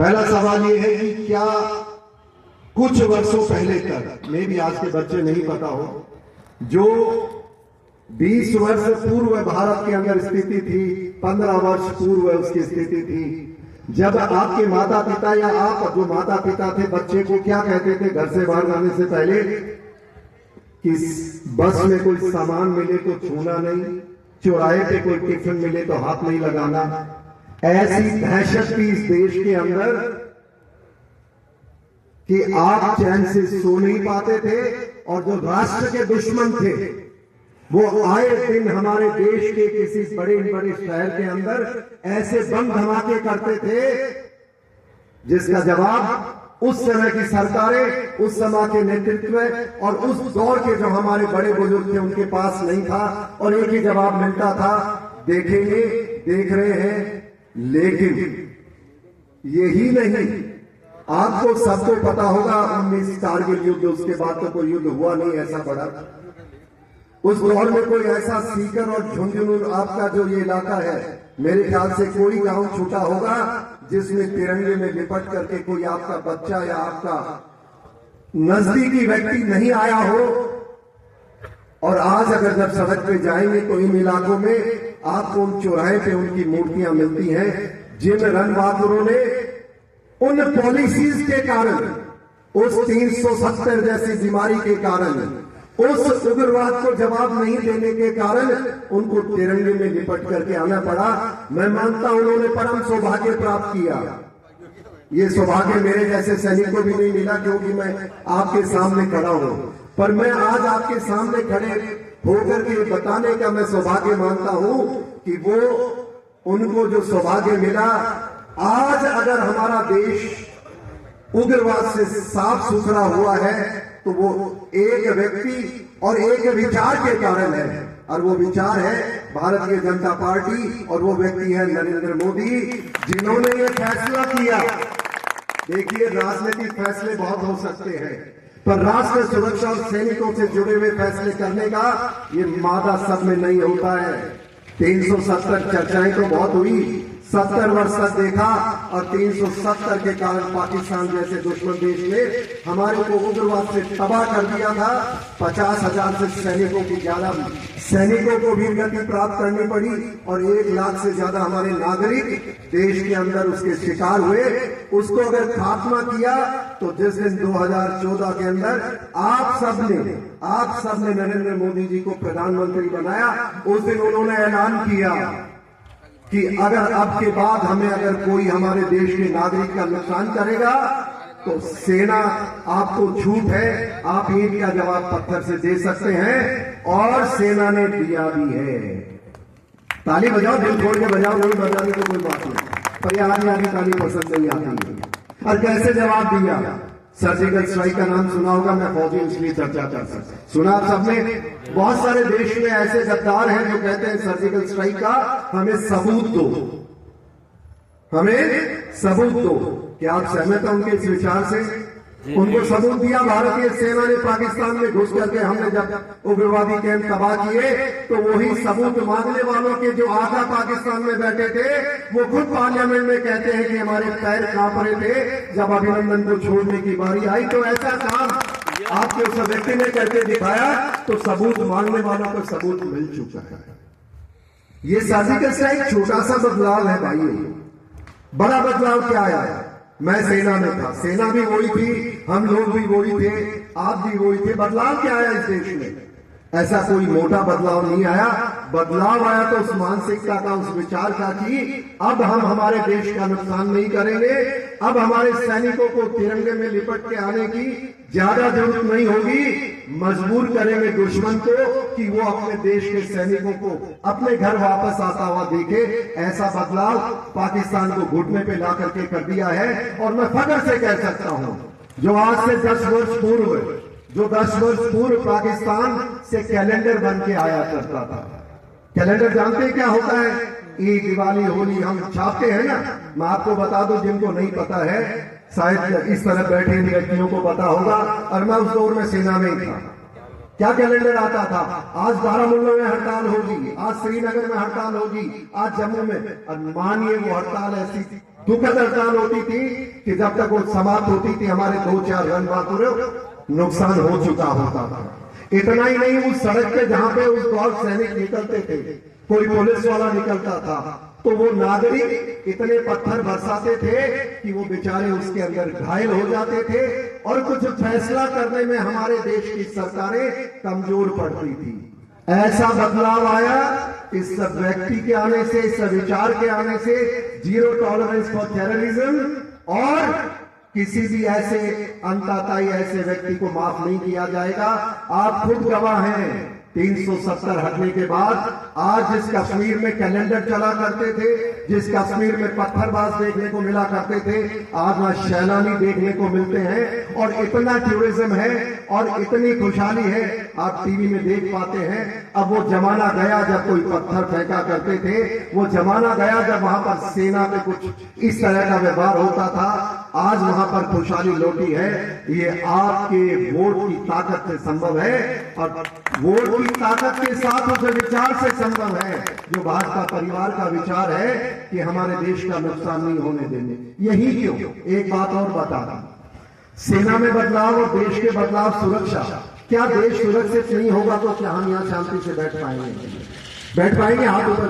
पहला सवाल यह है कि क्या कुछ वर्षों पहले तक, मे भी आज के बच्चे नहीं पता हो, जो 20 वर्ष पूर्व भारत के अंदर स्थिति थी, 15 वर्ष पूर्व उसकी स्थिति थी, जब आपके माता पिता या आप जो माता पिता थे बच्चे को क्या कहते थे घर से बाहर जाने से पहले कि बस में कोई सामान मिले तो छूना नहीं, चौराहे पे कोई टिफिन मिले तो हाथ नहीं लगाना। ऐसी दहशत थी इस देश के अंदर कि आप चैन से सो नहीं पाते थे, और जो राष्ट्र के दुश्मन थे वो आए दिन हमारे देश के किसी बड़े बड़े शहर के अंदर ऐसे बम धमाके करते थे जिसका जवाब उस समय की सरकारें, उस समय के नेतृत्व और उस दौर के जो हमारे बड़े बुजुर्ग थे उनके पास नहीं था, और एक ही जवाब मिलता था, देखेंगे, देख रहे हैं। लेकिन यही नहीं, आपको सबको पता होगा 19 कारगिल युद्ध, उसके बाद तो कोई युद्ध हुआ नहीं ऐसा बड़ा। उस दौर में कोई ऐसा सीकर और झुंझुनू आपका जो ये इलाका है, मेरे ख्याल से कोई गांव छूटा होगा जिसमें तिरंगे में लिपट करके कोई आपका बच्चा या आपका नजदीकी व्यक्ति नहीं आया हो। और आज अगर जब सड़क पे जाएंगे तो इन इलाकों में आपको उन चौराहे पे उनकी मूर्तियां मिलती हैं जिन रण बहादुरों ने उन पॉलिसीज के कारण, उस 370 जैसी बीमारी के कारण, उस उग्रवाद को जवाब नहीं देने के कारण उनको तिरंगे में लिपट करके आना पड़ा। मैं मानता हूं उन्होंने परम सौभाग्य प्राप्त किया। ये सौभाग्य मेरे जैसे सैनिक को भी नहीं मिला, क्योंकि मैं आपके सामने खड़ा हूं, पर मैं आज आपके सामने खड़े होकर के बताने का मैं सौभाग्य मानता हूं कि वो उनको जो सौभाग्य मिला, आज अगर हमारा देश उग्रवाद से साफ सुथरा हुआ है तो वो एक व्यक्ति और एक विचार के कारण है, और वो विचार है भारतीय जनता पार्टी, और वो व्यक्ति है नरेंद्र मोदी, जिन्होंने ये फैसला किया। देखिए, राजनीतिक फैसले बहुत हो सकते हैं, पर राष्ट्र सुरक्षा और सैनिकों से जुड़े हुए फैसले करने का ये मादा सब में नहीं होता है। 370 चर्चाएं तो बहुत हुई, 70 वर्ष तक देखा, और 370 के कारण पाकिस्तान जैसे दुश्मन देश ने हमारे को उग्रवाद से तबाह कर दिया था। 50,000 से सैनिकों की ज्यादा सैनिकों को भी गति प्राप्त करनी पड़ी, और 1 लाख से ज्यादा हमारे नागरिक देश के अंदर उसके शिकार हुए। उसको अगर खात्मा किया तो जिस दिन 2014 के अंदर आप सबने नरेंद्र मोदी जी को प्रधानमंत्री बनाया, उस दिन उन्होंने ऐलान किया कि अगर अब के बाद हमें अगर कोई हमारे देश के नागरिक का नुकसान करेगा तो सेना आपको छूट है, आप ईंट का जवाब पत्थर से दे सकते हैं, और सेना ने दिया भी है। ताली बजाओ, दिल छोड़ के बजाओ, नहीं बजाने की कोई बात नहीं, पर यह आदमी ताली पसंद नहीं आती है। और कैसे जवाब दिया? सर्जिकल स्ट्राइक का नाम सुना होगा, मैं फौजी इसलिए चर्चा कर सकता, सुना आप सबने। बहुत सारे देश में ऐसे गद्दार हैं जो कहते हैं सर्जिकल स्ट्राइक का हमें सबूत दो, हमें सबूत दो। क्या आप सहमत हैं उनके इस विचार से? उनको सबूत दिया भारतीय सेना ने पाकिस्तान में घुस करके, हमने जब उग्रवादी कैंप तबाह किए तो वही सबूत मांगने वालों के जो आका पाकिस्तान में बैठे थे वो खुद पार्लियामेंट में कहते हैं कि हमारे पैर कांप रहे थे जब अभिनंदन को छोड़ने की बारी आई। तो ऐसा काम आपके उस व्यक्ति ने करके दिखाया, तो सबूत मांगने वालों को सबूत मिल चुका है। ये सर्जिकल स्ट्राइक छोटा सा बदलाव है भाई, बड़ा बदलाव क्या आया? मैं सेना में था, सेना भी वही थी, हम लोग भी वही थे, आप भी वही थे। बदलाव क्या आया इस देश में? ऐसा कोई मोटा बदलाव नहीं आया। बदलाव आया तो उस मानसिकता का, उस विचार का कि अब हम हमारे देश का नुकसान नहीं करेंगे, अब हमारे सैनिकों को तिरंगे में लिपट के आने की ज्यादा जरूरत नहीं होगी। मजबूर करेंगे दुश्मन को कि वो अपने देश के सैनिकों को अपने घर वापस आता हुआ देखे। ऐसा बदलाव पाकिस्तान को घुटने पे ला करके कर दिया है। और मैं फख्र से कह सकता हूं, जो आज से 10 वर्ष पूर्व पाकिस्तान से कैलेंडर बन के आया करता था। कैलेंडर जानते क्या होता है? ईद, दिवाली, होली हम छापते हैं ना। मैं आपको बता दूं, जिनको नहीं पता है, शायद इस तरह बैठे इन व्यक्तियों को पता होगा, और मैं उस दौर में सेना में ही था। क्या कैलेंडर आता था? आज बारामूला में हड़ताल होगी, आज श्रीनगर में हड़ताल होगी, आज जम्मू में। और मानिए वो हड़ताल ऐसी दुखद हड़ताल होती थी कि जब तक वो समाप्त होती थी हमारे 2-4 रन पूरे नुकसान हो चुका होता था। इतना ही नहीं, उस सड़क पे जहां पे उस गौर सैनिक निकलते थे, कोई पुलिस वाला निकलता था, तो वो नागरिक इतने पत्थर बरसाते थे कि वो बेचारे उसके अंदर घायल हो जाते थे और कुछ फैसला करने में हमारे देश की सरकारें कमजोर पड़ती थी। ऐसा बदलाव आया इस सब व्यक्ति के आने से, इस सब विचार के आने से, जीरो टॉलरेंस फॉर टेररिज्म, और किसी भी ऐसे अंतताई ऐसे व्यक्ति को माफ नहीं किया जाएगा। आप खुद गवाह हैं, 370 हटने के बाद आज जिस कश्मीर में कैलेंडर चला करते थे, जिस कश्मीर में पत्थरबाज देखने को मिला करते थे, आज वहां सैलानी देखने को मिलते हैं और इतना टूरिज्म है और इतनी खुशहाली है, आप टीवी में देख पाते हैं। अब वो जमाना गया जब कोई पत्थर फेंका करते थे, वो जमाना गया जब वहां पर सेना में कुछ इस तरह का व्यवहार होता था। आज वहां पर खुशहाली लौटी है। ये आपके वोट की ताकत से संभव है और वोट की ताकत के साथ उस विचार से संभव है जो भाजपा परिवार का विचार है कि हमारे देश का नुकसान नहीं होने देंगे। यही क्यों, एक बात और बता रहा, सेना में बदलाव और देश के बदलाव, सुरक्षा, क्या देश सुरक्षित नहीं होगा तो क्या हम यहां शांति से बैठ पाएंगे? हाथ ऊपर